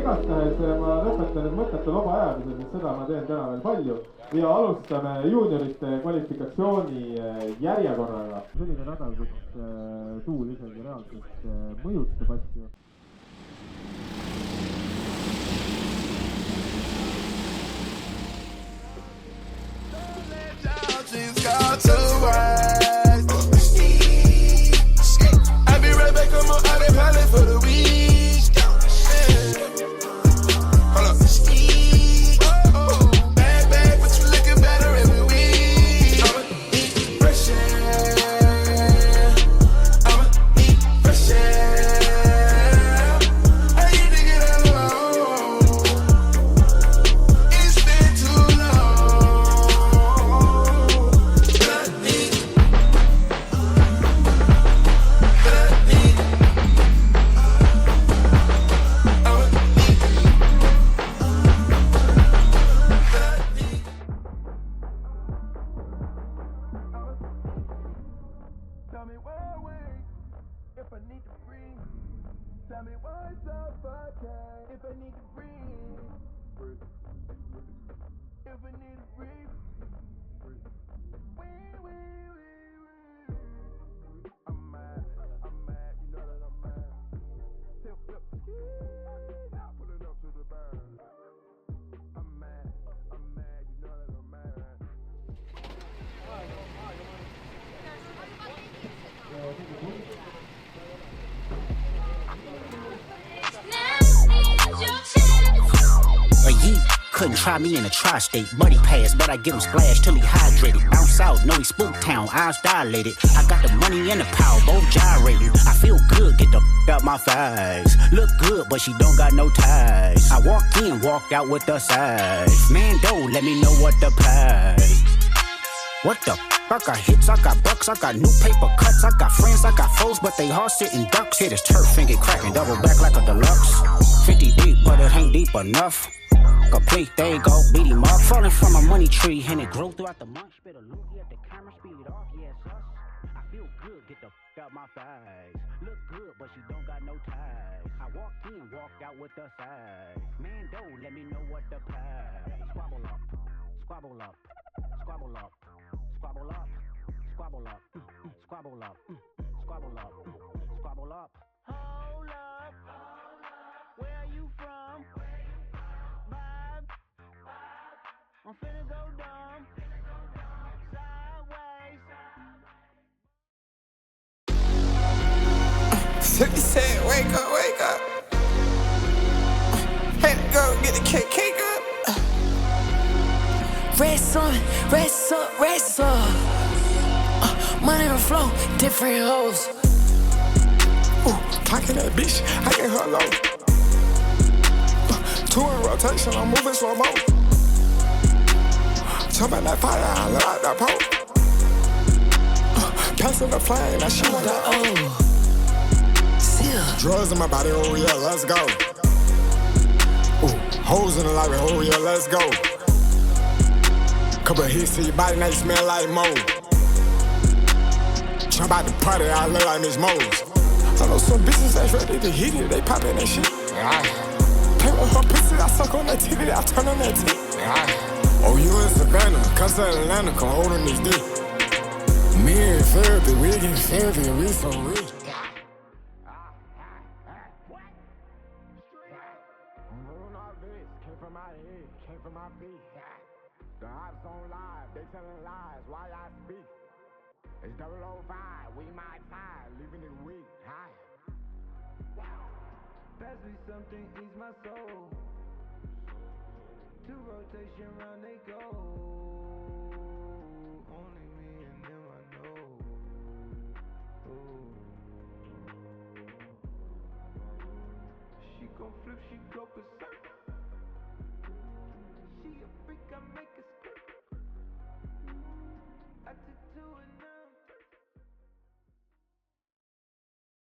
igastahes ma lõpetan nüüd mõtete loba ajamise, sest seda ma teen täna veel palju ja alustame juuniorite kvalifikatsiooni järjekorraga. selline nädal, kus tuul isegi reaalselt mõjutab asju. I'll be right back on my autopilot for the week. Hold up. Bad, but you looking better every week. I'ma eat fresh air. I'ma eat fresh air. I need to get out of my home. It's been too long. But I need. Tell me where I wait if I need to breathe. Tell me why it's suffocate if I need to breathe. If I need to breathe. I'm mad, you know that I'm mad. Tip, not pulling up to the burn. I'm mad, you know that I'm mad. Couldn't try me in a tri-state. Buddy pass, but I give him splash till he hydrated. Bounce out, know he spook town, eyes dilated. I got the money and the power, both gyrating. I feel good, get the out my face. Look good, but she don't got no ties. I walked in, walked out with the size. Man, don't let me know what the pay. What the I got hits, I got bucks, I got new paper cuts, I got friends, I got foes, but they all sitting ducks. Hit his turf and get cracking, double back like a deluxe. 50 deep, but it ain't deep enough. Complete, there you go, beat him up. Falling from a money tree, and it grew throughout the month. Spit a loogie at the camera, speed it off, yes, us. I feel good, get the out my face. Look good, but she don't got no ties. I walked in, walked out with the size. Man, don't let me know what the pay. Squabble up, squabble up, squabble up, squabble up, squabble up, squabble up, squabble up, squabble up. Hold up, where are you from? I'm finna go dumb, sideways. 50 Cent, wake up, wake up. Had to go get the cake up. Rest on, rest up, rest up. Money on the flow, different hoes. Ooh, talking that bitch, I get her low. Two in rotation, I'm moving slow mo. Jumping that fire, I look like that pole. Passing the flame, that shit on that drugs in my body, oh yeah, let's go. Ooh, hoes in the lobby, oh yeah, let's go. Couple hits to your body, now you smell like mold. Jump out the party, I look like Miss Moles. I know some bitches that's ready to hit it, they poppin' that shit. Play with her pussy, I suck on that titty, I turn on that titty. Oh, you in Savannah, come to Atlanta, come hold on this dick. Me and Therapy, we get therapy, we so rich. Came from my head, came from my feet. The ops on live, they telling lies, why I speak. It's 005, we might fire, leaving it weak. Pass me something, ease my soul. Two rotation round they go. Only me and them I know. Ooh. She gon' flip, she go berserk.